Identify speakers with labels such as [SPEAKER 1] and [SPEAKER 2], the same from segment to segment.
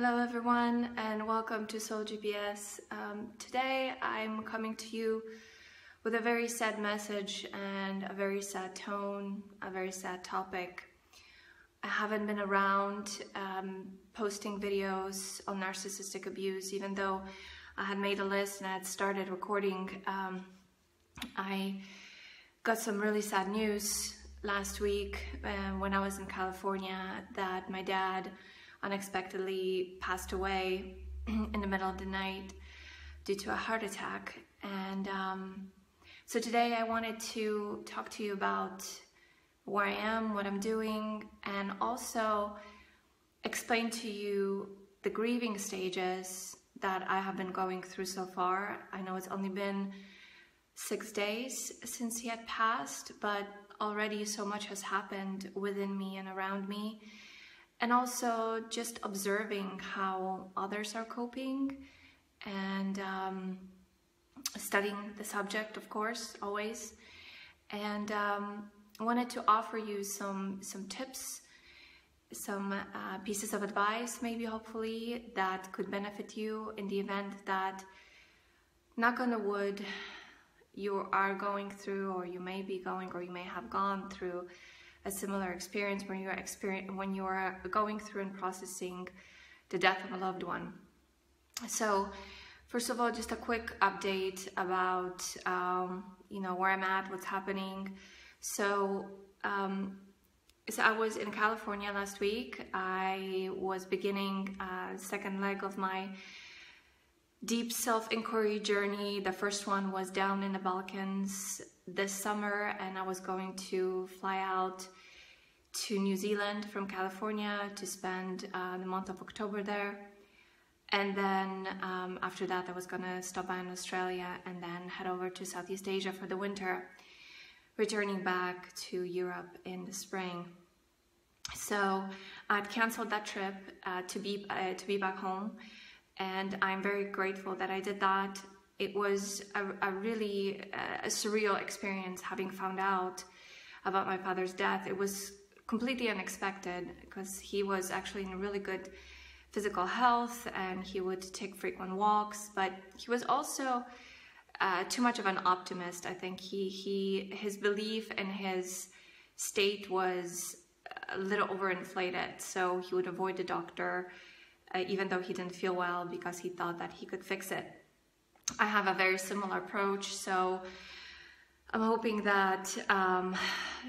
[SPEAKER 1] Hello everyone and welcome to Soul GPS. Today I'm coming to you with a very sad message and a very sad tone, a very sad topic. I haven't been around posting videos on narcissistic abuse, even though I had made a list and I had started recording. I got some really sad news last week when I was in California that my dad unexpectedly passed away in the middle of the night due to a heart attack. And so today I wanted to talk to you about where I am, what I'm doing, and also explain to you the grieving stages that I have been going through so far. I know it's only been 6 days since he had passed, but already so much has happened within me and around me. And also just observing how others are coping and studying the subject, of course, always. And wanted to offer you some tips, some pieces of advice, maybe hopefully, that could benefit you in the event that, knock on the wood, you are going through, or you may be going, or you may have gone through a similar experience when you are going through and processing the death of a loved one. So first of all, just a quick update about where I'm at, what's happening. So I was in California last week. I was beginning a second leg of my deep self-inquiry journey. The first one was down in the Balkans this summer, and I was going to fly out to New Zealand from California to spend the month of October there. And then after that, I was going to stop by in Australia and then head over to Southeast Asia for the winter, returning back to Europe in the spring. So I'd canceled that trip to be back home. And I'm very grateful that I did that. It was a really surreal experience having found out about my father's death. It was completely unexpected because he was actually in really good physical health and he would take frequent walks, but he was also too much of an optimist. I think his belief in his state was a little overinflated, so he would avoid the doctor even though he didn't feel well, because he thought that he could fix it. I have a very similar approach, so I'm hoping that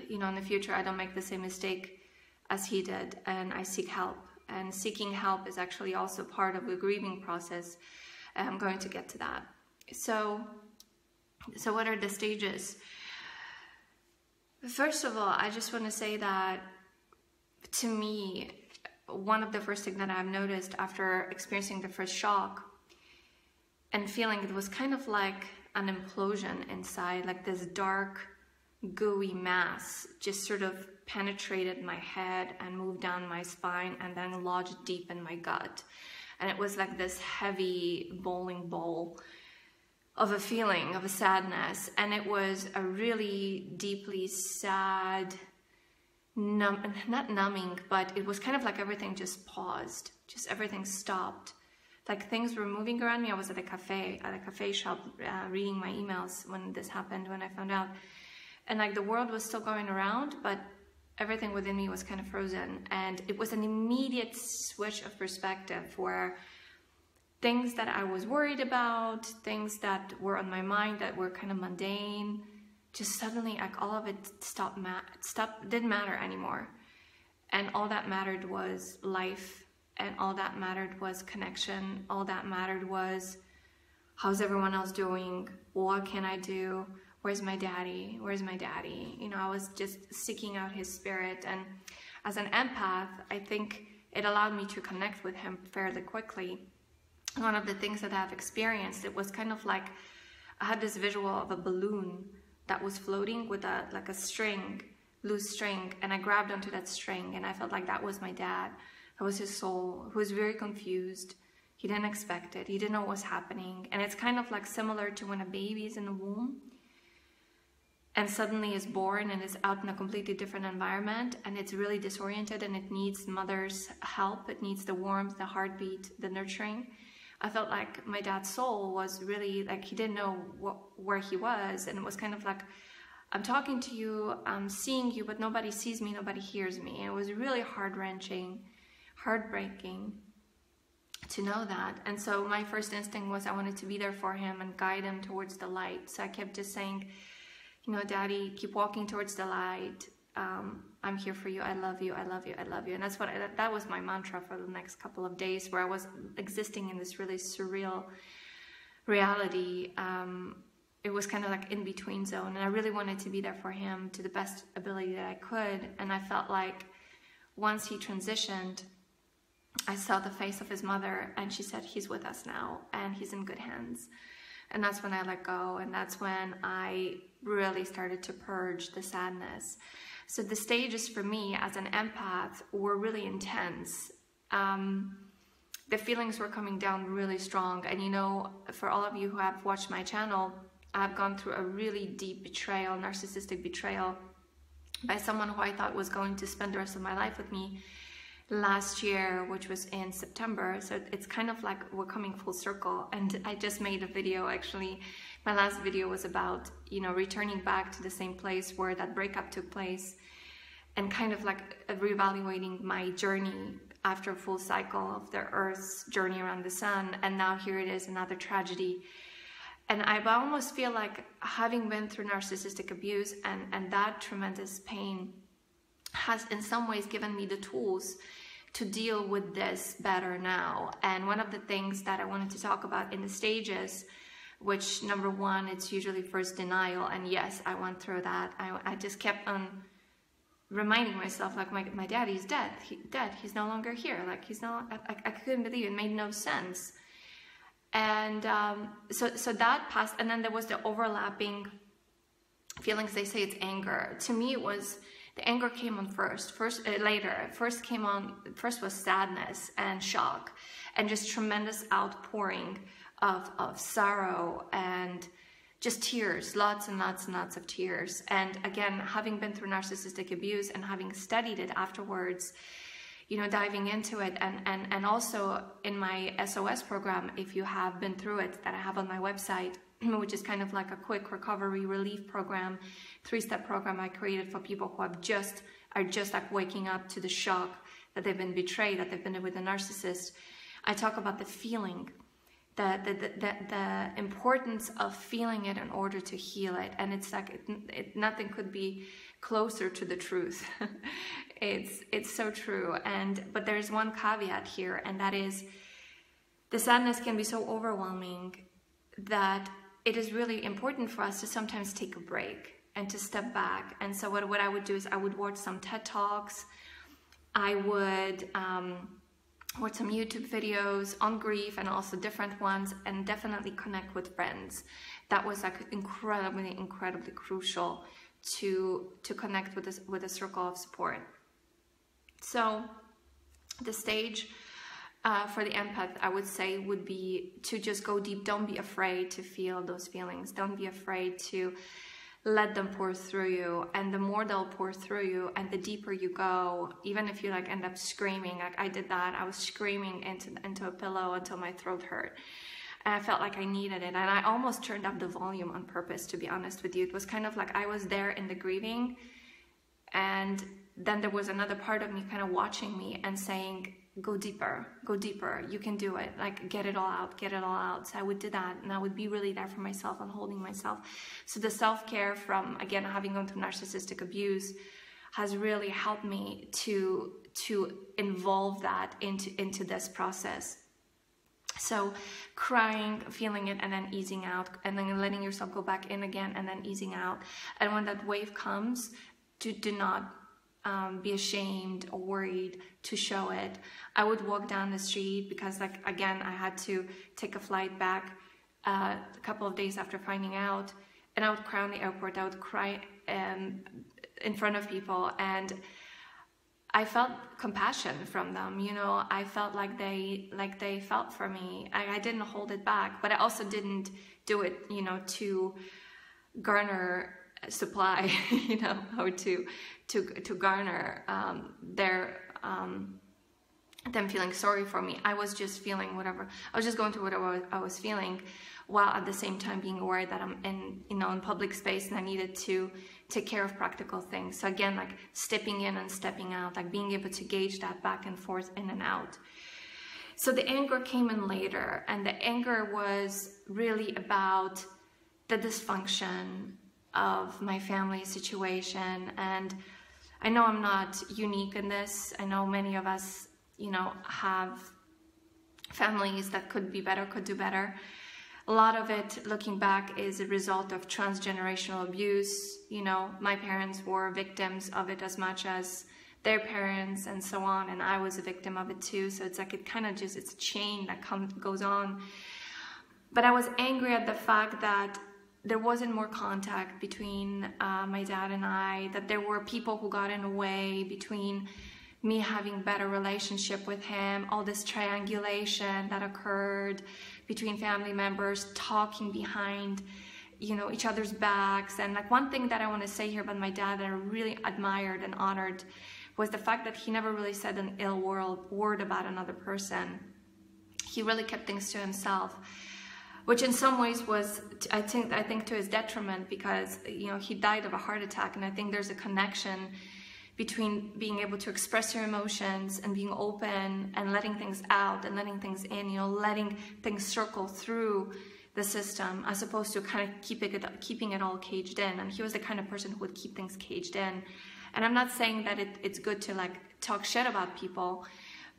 [SPEAKER 1] in the future I don't make the same mistake as he did, and I seek help. And seeking help is actually also part of the grieving process. I'm going to get to that. So what are the stages? First of all, I just want to say that, to me, one of the first things that I've noticed after experiencing the first shock and feeling it was kind of like an implosion inside, like this dark, gooey mass just sort of penetrated my head and moved down my spine and then lodged deep in my gut. And it was like this heavy bowling ball of a feeling, of a sadness. And it was a really deeply sad, not numbing, but it was kind of like everything just paused, just everything stopped. Like things were moving around me. I was at a cafe shop reading my emails when this happened, when I found out. And like the world was still going around, but everything within me was kind of frozen. And it was an immediate switch of perspective where things that I was worried about, things that were on my mind that were kind of mundane, just suddenly, like all of it didn't matter anymore. And all that mattered was life, and all that mattered was connection. All that mattered was, how's everyone else doing? What can I do? Where's my daddy? Where's my daddy? I was just seeking out his spirit. And as an empath, I think it allowed me to connect with him fairly quickly. One of the things that I've experienced, it was kind of like, I had this visual of a balloon that was floating with a string, loose string, and I grabbed onto that string, and I felt like that was my dad. That was his soul, who was very confused. He didn't expect it. He didn't know what was happening. And it's kind of like similar to when a baby is in the womb. and suddenly is born and is out in a completely different environment, and it's really disoriented and it needs mother's help. It needs the warmth, the heartbeat, the nurturing. I felt like my dad's soul was really like, he didn't know where he was, and it was kind of like, I'm talking to you, I'm seeing you, but nobody sees me, nobody hears me. And it was really heart-wrenching, heartbreaking to know that. And so my first instinct was I wanted to be there for him and guide him towards the light. So I kept just saying, you know, Daddy, keep walking towards the light. I'm here for you. I love you. I love you. I love you. And that's what that was my mantra for the next couple of days, where I was existing in this really surreal reality. It was kind of like in between zone, and I really wanted to be there for him to the best ability that I could. And I felt like once he transitioned, I saw the face of his mother, and she said, he's with us now and he's in good hands. And that's when I let go, and that's when I really started to purge the sadness. So the stages for me as an empath were really intense. The feelings were coming down really strong. And you know, for all of you who have watched my channel, I've gone through a really deep betrayal, narcissistic betrayal, by someone who I thought was going to spend the rest of my life with me last year, which was in September. So it's kind of like we're coming full circle. And I just made a video, actually. My last video was about, you know, returning back to the same place where that breakup took place, and kind of like reevaluating my journey after a full cycle of the Earth's journey around the sun. And now here it is, another tragedy. And I almost feel like, having been through narcissistic abuse and that tremendous pain has in some ways given me the tools to deal with this better now. And one of the things that I wanted to talk about in the stages, which number one, it's usually first denial. And yes, I went through that. I just kept on reminding myself, like, my daddy's dead. He's no longer here. Like, he's no, I couldn't believe it. It made no sense. And so that passed, and then there was the overlapping feelings. They say it's anger. To me, it was, the anger came on later. First was sadness and shock, and just tremendous outpouring of sorrow and just tears, lots and lots and lots of tears. And again, having been through narcissistic abuse and having studied it afterwards, you know, diving into it, and also in my SOS program, if you have been through it, that I have on my website, which is kind of like a quick recovery relief program, 3-step program I created for people who are just like waking up to the shock that they've been betrayed, that they've been with a narcissist. I talk about the feeling, the importance of feeling it in order to heal it. And it's like, nothing could be closer to the truth. It's so true. But there's one caveat here, and that is, the sadness can be so overwhelming that it is really important for us to sometimes take a break and to step back. And so what I would do is I would watch some TED Talks. I would watch some YouTube videos on grief, and also different ones, and definitely connect with friends. That was like incredibly crucial to connect with a circle of support. So the stage for the empath, I would say, would be to just go deep. Don't be afraid to feel those feelings. Don't be afraid to let them pour through you. And the more they'll pour through you, and the deeper you go, even if you like end up screaming, like I did that, I was screaming into a pillow until my throat hurt. And I felt like I needed it. And I almost turned up the volume on purpose, to be honest with you. It was kind of like I was there in the grieving, and then there was another part of me kind of watching me and saying, go deeper, you can do it, like get it all out. So I would do that, and I would be really there for myself and holding myself. So the self-care from, again, having gone through narcissistic abuse has really helped me to involve that into this process. So crying, feeling it, and then easing out, and then letting yourself go back in again, and then easing out. And when that wave comes, do not be ashamed or worried to show it. I would walk down the street because, like, again, I had to take a flight back a couple of days after finding out, and I would cry on the airport. I would cry in front of people, and I felt compassion from them. You know, I felt like they felt for me. I didn't hold it back, but I also didn't do it, you know, to garner supply, you know, or to garner them feeling sorry for me. I was just feeling whatever. I was just going through whatever I was feeling, while at the same time being aware that I'm in, you know, in public space, and I needed to take care of practical things. So again, like stepping in and stepping out, like being able to gauge that back and forth, in and out. So the anger came in later, and the anger was really about the dysfunction of my family situation. And I know I'm not unique in this. I know many of us, you know, have families that could be better, could do better. A lot of it, looking back, is a result of transgenerational abuse. You know, my parents were victims of it as much as their parents, and so on, and I was a victim of it too. So it's like, it kind of just, it's a chain that goes on. But I was angry at the fact that there wasn't more contact between my dad and I, that there were people who got in the way between me having better relationship with him, all this triangulation that occurred between family members, talking behind, you know, each other's backs. And like, one thing that I want to say here about my dad that I really admired and honored was the fact that he never really said an ill word about another person. He really kept things to himself, which in some ways was, I think to his detriment, because, you know, he died of a heart attack. And I think there's a connection between being able to express your emotions and being open and letting things out and letting things in, you know, letting things circle through the system, as opposed to kind of keeping it all caged in. And he was the kind of person who would keep things caged in. And I'm not saying that it's good to like talk shit about people,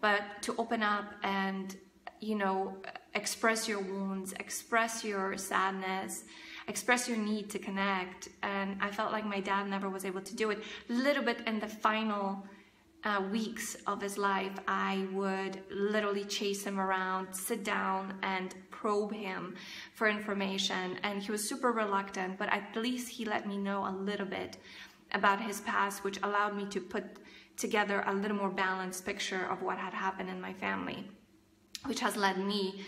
[SPEAKER 1] but to open up and, you know, express your wounds, express your sadness, express your need to connect. And I felt like my dad never was able to do it. A little bit in the final weeks of his life, I would literally chase him around, sit down and probe him for information. And he was super reluctant, but at least he let me know a little bit about his past, which allowed me to put together a little more balanced picture of what had happened in my family, which has led me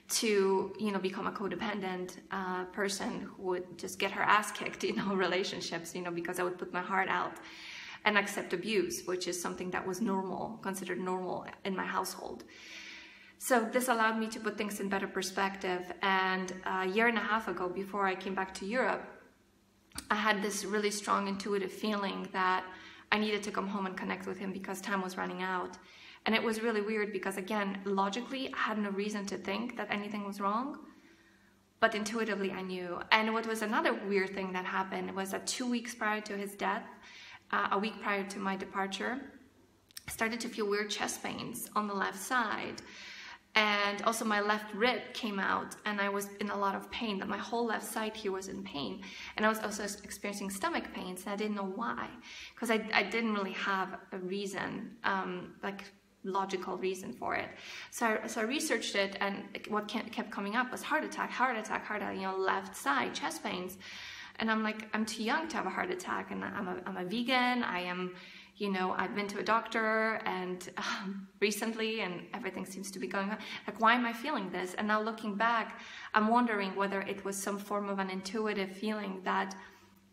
[SPEAKER 1] to, you know, become a codependent person who would just get her ass kicked, you know, relationships, you know, because I would put my heart out and accept abuse, which is something that was normal, considered normal in my household. So this allowed me to put things in better perspective. And a year and a half ago, before I came back to Europe, I had this really strong intuitive feeling that I needed to come home and connect with him because time was running out. And it was really weird because, again, logically, I had no reason to think that anything was wrong, but intuitively I knew. And what was another weird thing that happened was that 2 weeks prior to his death, a week prior to my departure, I started to feel weird chest pains on the left side. And also my left rib came out and I was in a lot of pain, that my whole left side here was in pain. And I was also experiencing stomach pains, and I didn't know why, because I didn't really have a reason, like logical reason for it. So I researched it, and what kept coming up was heart attack, you know, left side, chest pains. And I'm like, I'm too young to have a heart attack, and I'm a vegan, I am, you know, I've been to a doctor and recently, and everything seems to be going on. Like, why am I feeling this? And now looking back, I'm wondering whether it was some form of an intuitive feeling that,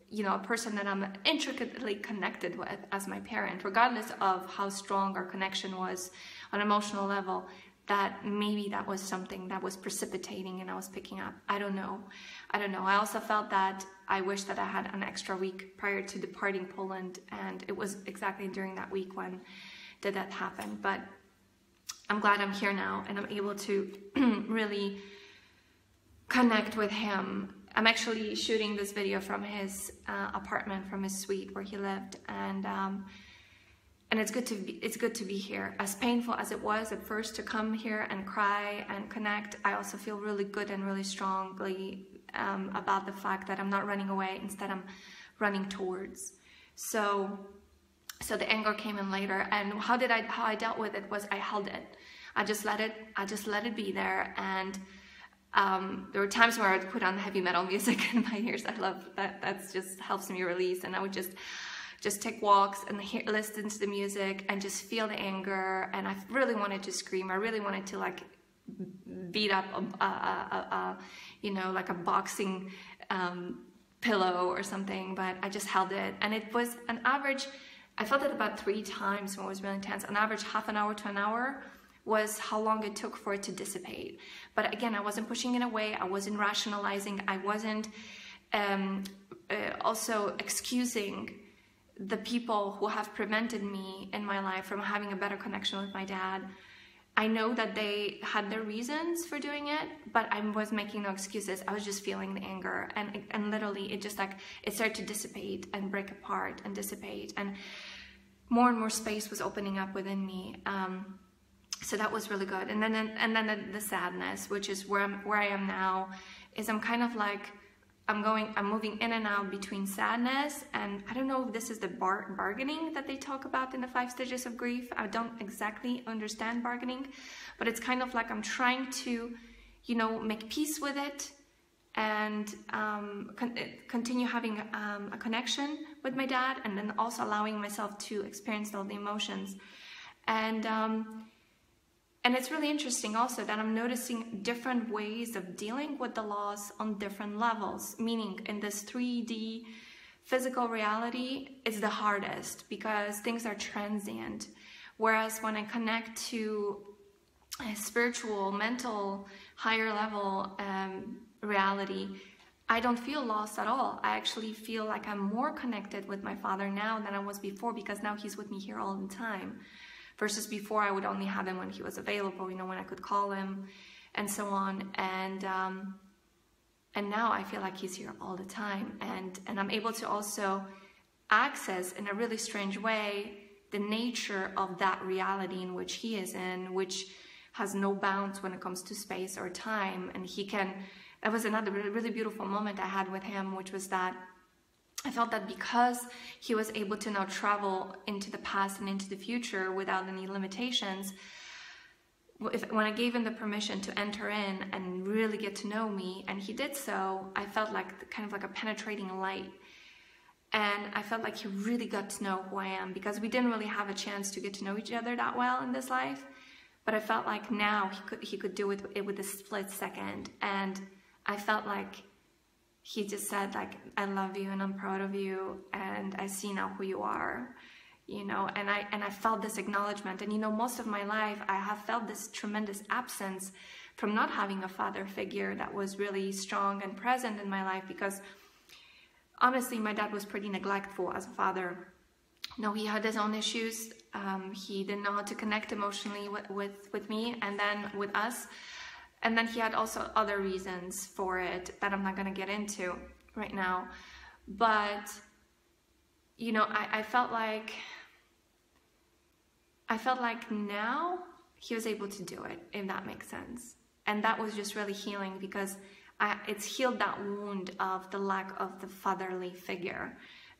[SPEAKER 1] you know, a person that I'm intricately connected with as my parent, regardless of how strong our connection was on an emotional level, that maybe that was something that was precipitating and I was picking up. I don't know. I also felt that I wish that I had an extra week prior to departing Poland, and it was exactly during that week when did that happen. But I'm glad I'm here now and I'm able to really connect with him. I'm actually shooting this video from his apartment, from his suite where he lived, and it's good to be here. As painful as it was at first to come here and cry and connect, I also feel really good and really strongly about the fact that I'm not running away. Instead, I'm running towards. So the anger came in later, and how I dealt with it was I held it. I just let it be there. And there were times where I would put on heavy metal music in my ears. I love that. That just helps me release. And I would just take walks and listen to the music and just feel the anger. And I really wanted to scream. I really wanted to like beat up you know, like a boxing pillow or something, but I just held it. And it was an average, I felt it about 3 times when it was really intense. On average, half an hour to an hour was how long it took for it to dissipate. But again, I wasn't pushing it away. I wasn't rationalizing. I wasn't also excusing the people who have prevented me in my life from having a better connection with my dad. I know that they had their reasons for doing it, but I was making no excuses. I was just feeling the anger, and literally it just like, it started to dissipate and break apart and dissipate, and more space was opening up within me. So that was really good. And then the sadness, which is where I am now, is I'm kind of like, I'm moving in and out between sadness, and I don't know if this is the bargaining that they talk about in the 5 stages of grief. I don't exactly understand bargaining, but it's kind of like I'm trying to, you know, make peace with it and continue having a connection with my dad, and then also allowing myself to experience all the emotions. And it's really interesting also that I'm noticing different ways of dealing with the loss on different levels, meaning in this 3D physical reality, it's the hardest because things are transient. Whereas when I connect to a spiritual, mental, higher level reality, I don't feel lost at all. I actually feel like I'm more connected with my father now than I was before, because now he's with me here all the time. Versus before, I would only have him when he was available, you know, when I could call him and so on. And now I feel like he's here all the time. And I'm able to also access in a really strange way the nature of that reality in which he is in, which has no bounds when it comes to space or time. And that was another really beautiful moment I had with him, which was that I felt that because he was able to now travel into the past and into the future without any limitations, when I gave him the permission to enter in and really get to know me, and he did so, I felt like kind of like a penetrating light. And I felt like he really got to know who I am, because we didn't really have a chance to get to know each other that well in this life. But I felt like now he could do it with a split second. And I felt like he just said, like, I love you and I'm proud of you and I see now who you are, you know, and I felt this acknowledgement. And, you know, most of my life I have felt this tremendous absence from not having a father figure that was really strong and present in my life, because honestly, my dad was pretty neglectful as a father. You know, he had his own issues. He didn't know how to connect emotionally with me and then with us. And then he had also other reasons for it that I'm not going to get into right now. But, you know, I felt like now he was able to do it, if that makes sense. And that was just really healing, because it's healed that wound of the lack of the fatherly figure.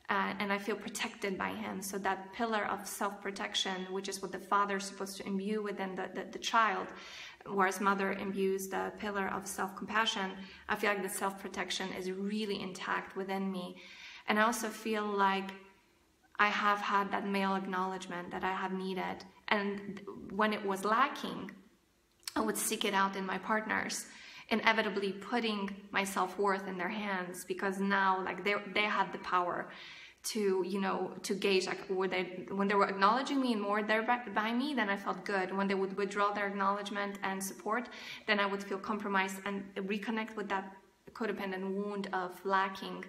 [SPEAKER 1] And I feel protected by him. So that pillar of self-protection, which is what the father is supposed to imbue within the child, whereas mother imbues the pillar of self-compassion, I feel like the self-protection is really intact within me. And I also feel like I have had that male acknowledgement that I have needed. And when it was lacking, I would seek it out in my partners, inevitably putting my self-worth in their hands, because now, like, they have the power to, you know, to gauge, like, when they were acknowledging me and more there by me, then I felt good. When they would withdraw their acknowledgement and support, then I would feel compromised and reconnect with that codependent wound of lacking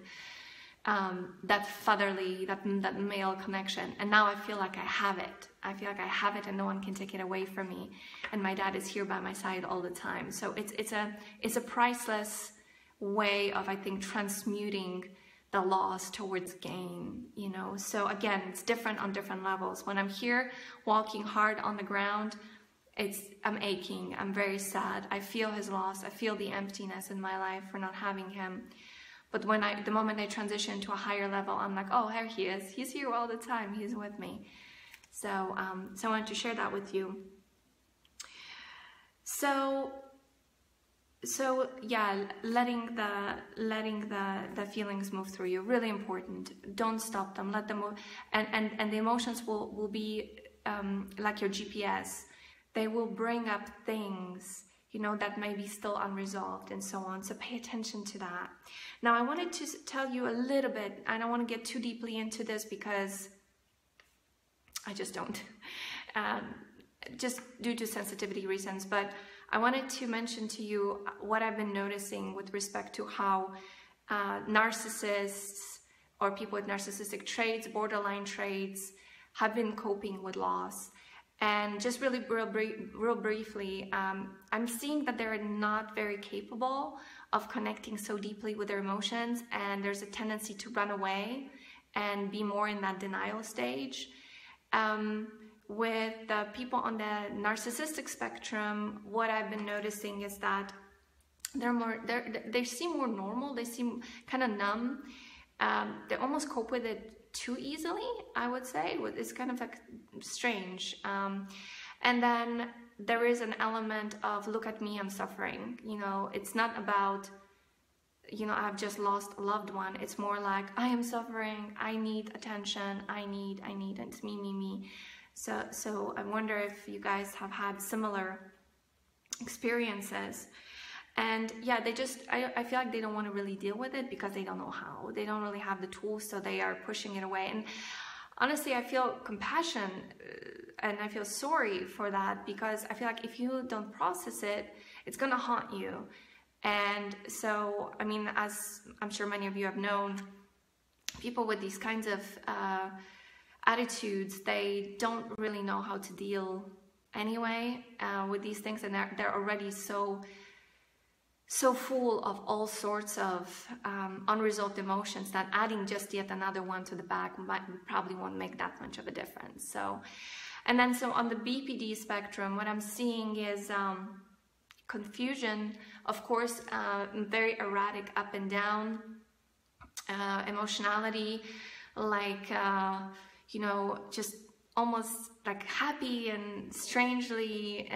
[SPEAKER 1] that fatherly, that male connection. And now I feel like I have it. I feel like I have it and no one can take it away from me. And my dad is here by my side all the time. So it's a priceless way of, I think, transmuting the loss towards gain, you know. So again, it's different on different levels. When I'm here walking hard on the ground, I'm aching, I'm very sad. I feel his loss. I feel the emptiness in my life for not having him. But the moment I transition to a higher level, I'm like, oh, here he is. He's here all the time. He's with me. So I wanted to share that with you. So yeah, letting the feelings move through you, really important. Don't stop them. Let them move. And the emotions will be like your GPS. They will bring up things, that may be still unresolved and so on. So pay attention to that. Now, I wanted to tell you a little bit. I don't want to get too deeply into this because I just don't, just due to sensitivity reasons. But I wanted to mention to you what I've been noticing with respect to how narcissists or people with narcissistic traits, borderline traits, have been coping with loss. And just really real briefly, I'm seeing that they're not very capable of connecting so deeply with their emotions, and there's a tendency to run away and be more in that denial stage. With the people on the narcissistic spectrum, what I've been noticing is that they seem more normal. They seem kind of numb. They almost cope with it too easily, I would say. It's kind of like strange. And then there is an element of, look at me, I'm suffering. It's not about, I've just lost a loved one. It's more like, I am suffering, I need attention, I need, it's me. So I wonder if you guys have had similar experiences. And yeah, I feel like they don't want to really deal with it because they don't know how. They don't really have the tools, so they are pushing it away. And honestly, I feel compassion and I feel sorry for that, because I feel like if you don't process it, it's going to haunt you. And so, I mean, as I'm sure many of you have known, people with these kinds of attitudes, they don't really know how to deal anyway with these things, and they're already so full of all sorts of unresolved emotions that adding just yet another one to the back probably won't make that much of a difference. So on the BPD spectrum, what I'm seeing is confusion, of course, very erratic up and down, emotionality, like, just almost like happy and strangely,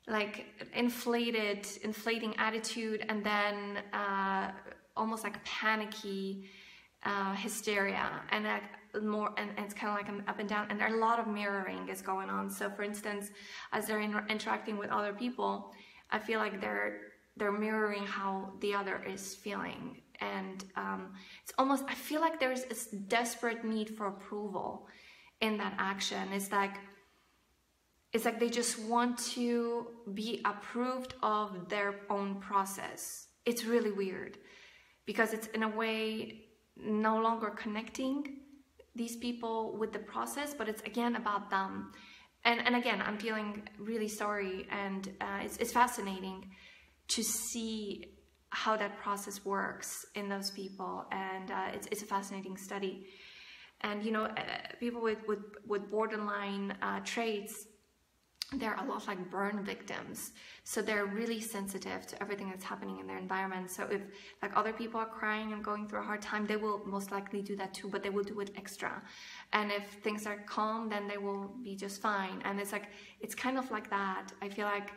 [SPEAKER 1] like inflating attitude, and then almost like a panicky hysteria, and it's kind of like an up and down, and a lot of mirroring is going on. So for instance, as they're interacting with other people, I feel like they're mirroring how the other is feeling, and it's almost, I feel like there's this desperate need for approval in that action. It's like they just want to be approved of their own process. It's really weird, because it's in a way no longer connecting these people with the process, but it's again about them. And again, I'm feeling really sorry, and it's fascinating to see how that process works in those people, and it's a fascinating study. And people with borderline traits, they're a lot like burn victims, so they're really sensitive to everything that's happening in their environment. So if like other people are crying and going through a hard time, they will most likely do that too, but they will do it extra. And if things are calm, then they will be just fine. And it's kind of like that. I feel like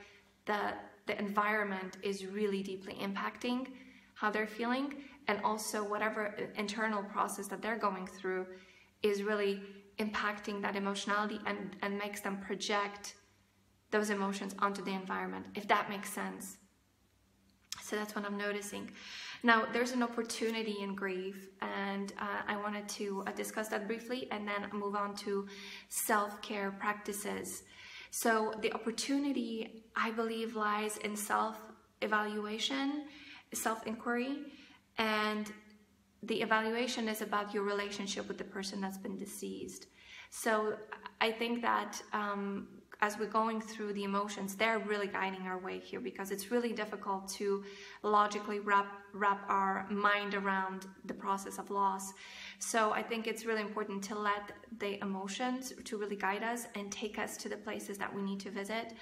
[SPEAKER 1] the environment is really deeply impacting how they're feeling, and also whatever internal process that they're going through is really impacting that emotionality and makes them project those emotions onto the environment, if that makes sense. So that's what I'm noticing. Now, there's an opportunity in grief, and I wanted to discuss that briefly and then move on to self-care practices. So the opportunity, I believe, lies in self-evaluation, self-inquiry, and the evaluation is about your relationship with the person that's been deceased. So I think that as we're going through the emotions, they're really guiding our way here, because it's really difficult to logically wrap our mind around the process of loss. So I think it's really important to let the emotions to really guide us and take us to the places that we need to visit.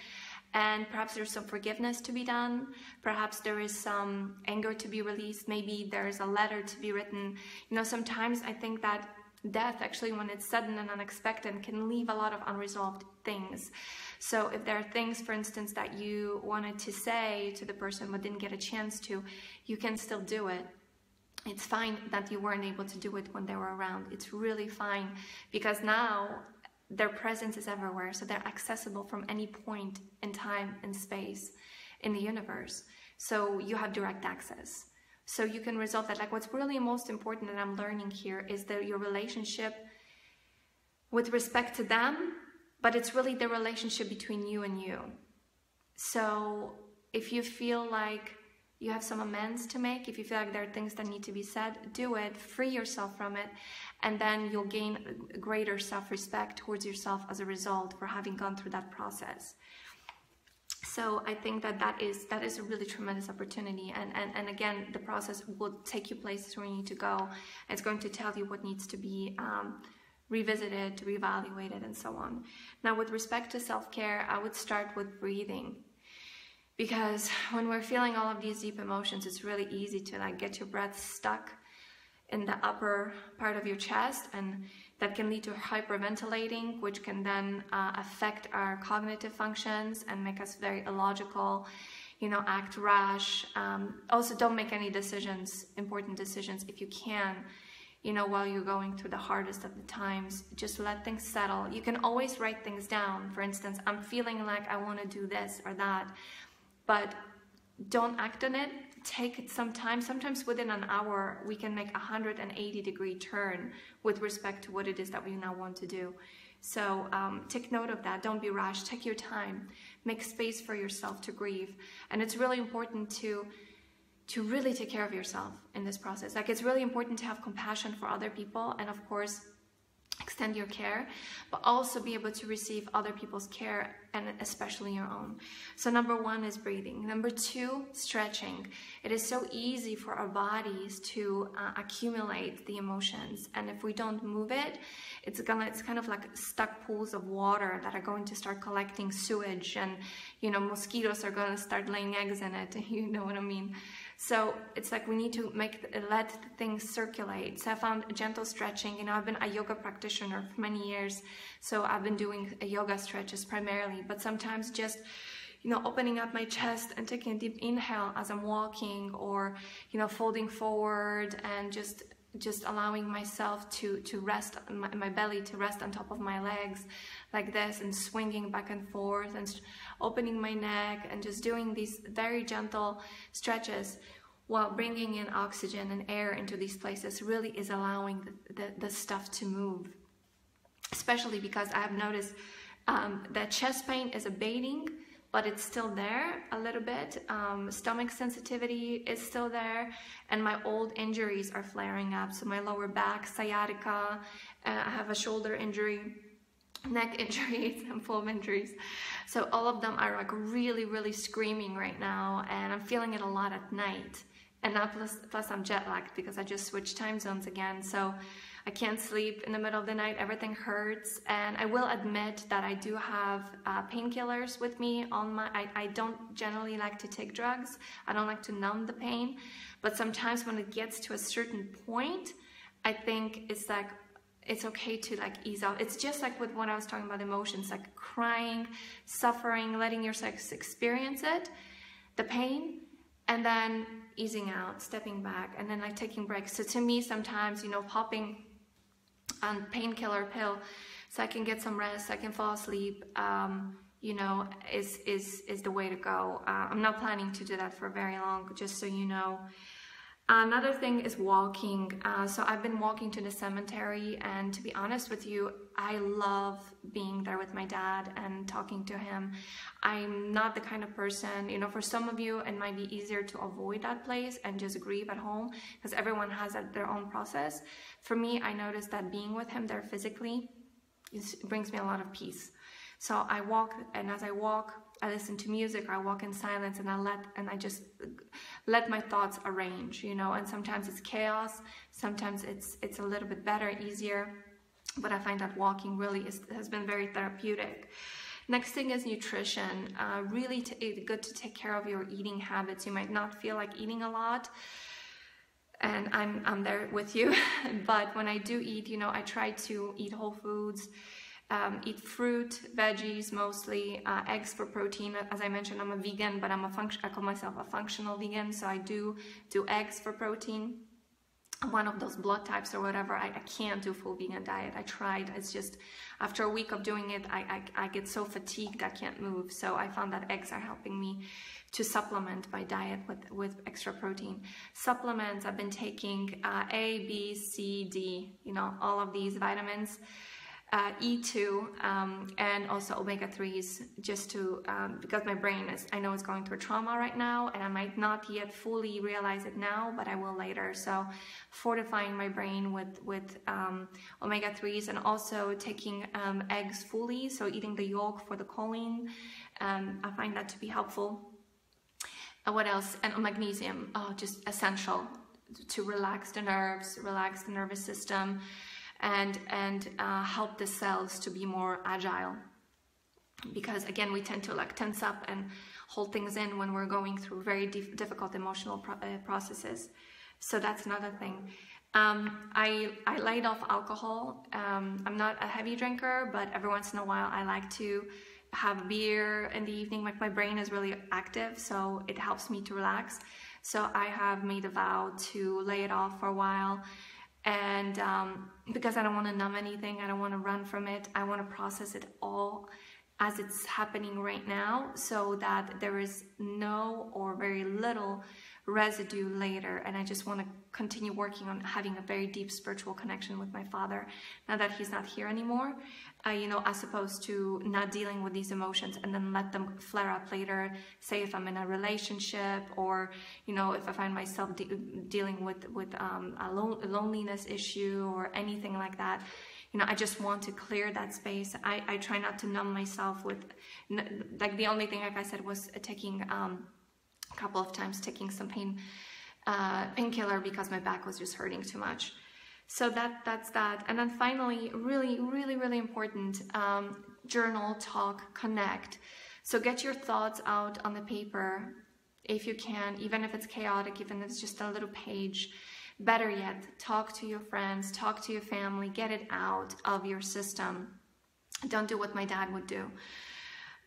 [SPEAKER 1] And perhaps there's some forgiveness to be done. Perhaps there is some anger to be released. Maybe there's a letter to be written. Sometimes I think that death, actually, when it's sudden and unexpected, can leave a lot of unresolved things. So if there are things, for instance, that you wanted to say to the person but didn't get a chance to, you can still do it. It's fine that you weren't able to do it when they were around. It's really fine, because now their presence is everywhere, so they're accessible from any point in time and space. in the universe. So you have direct access. So you can resolve that. Like, what's really most important that I'm learning here is that your relationship with respect to them, but it's really the relationship between you and you. So if you feel like you have some amends to make, if you feel like there are things that need to be said, do it, free yourself from it, and then you'll gain greater self-respect towards yourself as a result for having gone through that process. So I think that is a really tremendous opportunity, and again, the process will take you places where you need to go. It's going to tell you what needs to be revisited, reevaluated, and so on. Now, with respect to self-care, I would start with breathing. Because when we're feeling all of these deep emotions, it's really easy to like get your breath stuck in the upper part of your chest, and that can lead to hyperventilating, which can then affect our cognitive functions and make us very illogical, act rash. Also, don't make any decisions, important decisions, if you can, while you're going through the hardest of the times. Just let things settle. You can always write things down. For instance, I'm feeling like I want to do this or that, but don't act on it. Take it some time. Sometimes within an hour, we can make a 180-degree turn with respect to what it is that we now want to do. So take note of that. Don't be rash. Take your time. Make space for yourself to grieve. And it's really important to really take care of yourself in this process. Like, it's really important to have compassion for other people, and of course, extend your care, but also be able to receive other people's care, and especially your own. So number one is breathing. Number two, stretching. It is so easy for our bodies to accumulate the emotions, and if we don't move it, it's kind of like stuck pools of water that are going to start collecting sewage, and mosquitoes are going to start laying eggs in it. You know what I mean? So it's like we need to let things circulate. So I found gentle stretching. I've been a yoga practitioner for many years, so I've been doing yoga stretches primarily, but sometimes just opening up my chest and taking a deep inhale as I'm walking, or folding forward and just allowing myself to rest, my belly to rest on top of my legs like this, and swinging back and forth, and opening my neck, and just doing these very gentle stretches while bringing in oxygen and air into these places really is allowing the stuff to move. Especially because I have noticed that chest pain is abating, but it's still there a little bit. Stomach sensitivity is still there, and my old injuries are flaring up. So my lower back, sciatica, I have a shoulder injury, neck injuries, and full of injuries. So all of them are like really, really screaming right now, and I'm feeling it a lot at night. And now plus I'm jet lagged because I just switched time zones again. So I can't sleep in the middle of the night. Everything hurts. And I will admit that I do have painkillers with me on my... I don't generally like to take drugs. I don't like to numb the pain. But sometimes when it gets to a certain point, I think it's like, it's okay to like ease off. It's just like with when I was talking about emotions, like crying, suffering, letting yourself experience it, the pain, and then easing out, stepping back, and then like taking breaks. So to me, sometimes, popping a painkiller pill so I can get some rest, I can fall asleep, is the way to go. I'm not planning to do that for very long, just so you know. Another thing is walking. So I've been walking to the cemetery, and to be honest with you, I love being there with my dad and talking to him. I'm not the kind of person, for some of you, it might be easier to avoid that place and just grieve at home because everyone has their own process. For me, I noticed that being with him there physically brings me a lot of peace. So I walk, and as I walk, I listen to music, or I walk in silence, and I just let my thoughts arrange, and sometimes it's chaos, sometimes it's a little bit better, easier, but I find that walking really has been very therapeutic. Next thing is nutrition. Really good to take care of your eating habits. You might not feel like eating a lot, and I'm there with you, but when I do eat, I try to eat whole foods, eat fruit, veggies mostly, eggs for protein. As I mentioned, I'm a vegan, but I call myself a functional vegan, so I do eggs for protein. one of those blood types or whatever, I can't do full vegan diet. I tried. It's just after a week of doing it, I get so fatigued I can't move. So I found that eggs are helping me to supplement my diet with extra protein. Supplements, I've been taking A, B, C, D, you know, all of these vitamins, E2, and also omega-3s, just to, because my brain is, I know it's going through trauma right now, and I might not yet fully realize it now, but I will later. So fortifying my brain with omega-3s, and also taking eggs fully, so eating the yolk for the choline. I find that to be helpful. What else? And magnesium, just essential to relax the nerves, relax the nervous system, and help the cells to be more agile. Because again, we tend to like tense up and hold things in when we're going through very difficult emotional processes. So that's another thing. I laid off alcohol. I'm not a heavy drinker, but every once in a while I like to have beer in the evening. Like my brain is really active, so it helps me to relax. So I have made a vow to lay it off for a while. And because I don't want to numb anything, I don't want to run from it, I want to process it all as it's happening right now, so that there is no or very little residue later. And I just want to continue working on having a very deep spiritual connection with my father now that he's not here anymore, you know, as opposed to not dealing with these emotions and then let them flare up later. Say if I'm in a relationship, or you know, if I find myself dealing with a loneliness issue or anything like that, you know, I just want to clear that space. I try not to numb myself with, like, the only thing, like I said, was taking a couple of times taking some painkiller because my back was just hurting too much. So that's that. And then finally, really important, journal, talk, connect. So get your thoughts out on the paper if you can, even if it's chaotic, even if it's just a little page. Better yet, talk to your friends, talk to your family, get it out of your system. Don't do what my dad would do.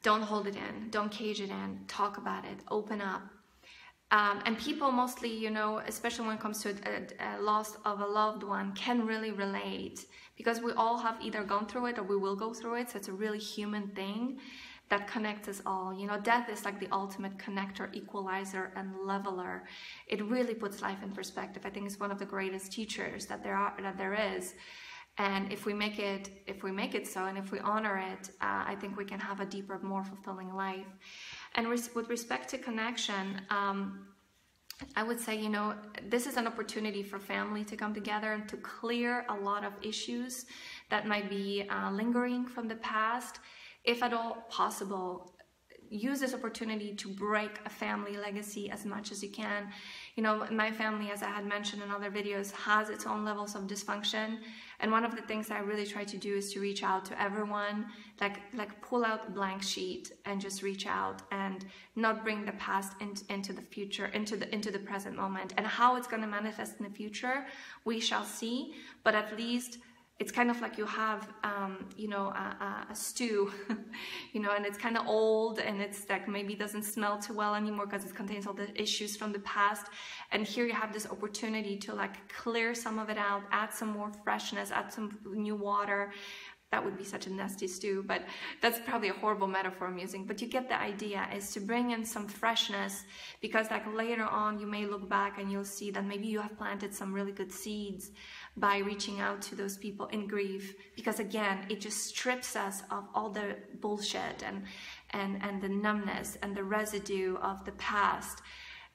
[SPEAKER 1] Don't hold it in, don't cage it in, talk about it, open up. And people mostly, you know, especially when it comes to a loss of a loved one, can really relate, because we all have either gone through it or we will go through it. So it's a really human thing that connects us all. You know, death is like the ultimate connector, equalizer, and leveler. It really puts life in perspective. I think it's one of the greatest teachers that there is. And if we make it so, and if we honor it, I think we can have a deeper, more fulfilling life. And with respect to connection, I would say, you know, this is an opportunity for family to come together and to clear a lot of issues that might be lingering from the past. If at all possible, use this opportunity to break a family legacy as much as you can. You know, my family, as I had mentioned in other videos, has its own levels of dysfunction. And one of the things I really try to do is to reach out to everyone, like pull out a blank sheet and just reach out, and not bring the past into the future, into the present moment. And how it's going to manifest in the future, we shall see. But at least it's kind of like you have, you know, a stew, you know, and it's kind of old, and it's like maybe doesn't smell too well anymore because it contains all the issues from the past. And here you have this opportunity to like clear some of it out, add some more freshness, add some new water. That would be such a nasty stew, but that's probably a horrible metaphor I'm using. But you get the idea, is to bring in some freshness, because like later on you may look back and you'll see that maybe you have planted some really good seeds by reaching out to those people in grief. Because again, it just strips us of all the bullshit and the numbness and the residue of the past.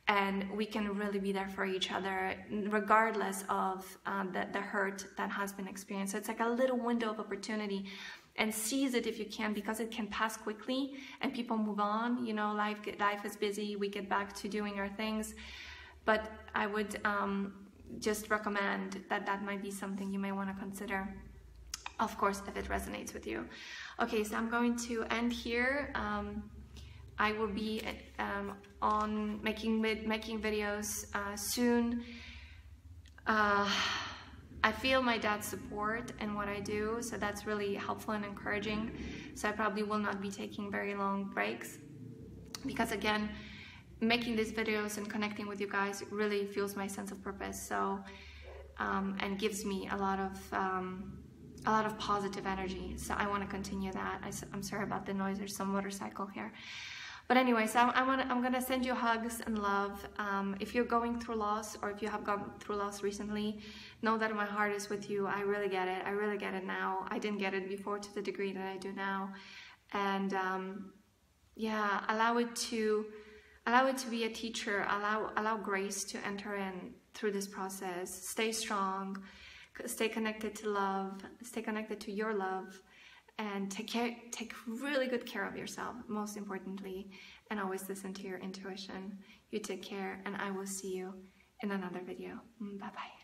[SPEAKER 1] And we can really be there for each other, regardless of the hurt that has been experienced. So it's like a little window of opportunity, and seize it if you can, because it can pass quickly and people move on. You know, life is busy. We get back to doing our things. But I would just recommend that might be something you may want to consider. Of course, if it resonates with you. Okay, so I'm going to end here. I will be on making videos soon. I feel my dad's support in what I do, so that's really helpful and encouraging. So I probably will not be taking very long breaks, because again, making these videos and connecting with you guys really fuels my sense of purpose. So and gives me a lot of positive energy. So I want to continue that. I'm sorry about the noise. There's some motorcycle here. But anyways, I'm gonna send you hugs and love. If you're going through loss, or if you have gone through loss recently, know that my heart is with you. I really get it. I really get it now. I didn't get it before to the degree that I do now. And yeah, allow it to be a teacher. Allow grace to enter in through this process. Stay strong. Stay connected to love. Stay connected to your love. And take really good care of yourself, most importantly, and always listen to your intuition. You take care, and I will see you in another video. Bye-bye.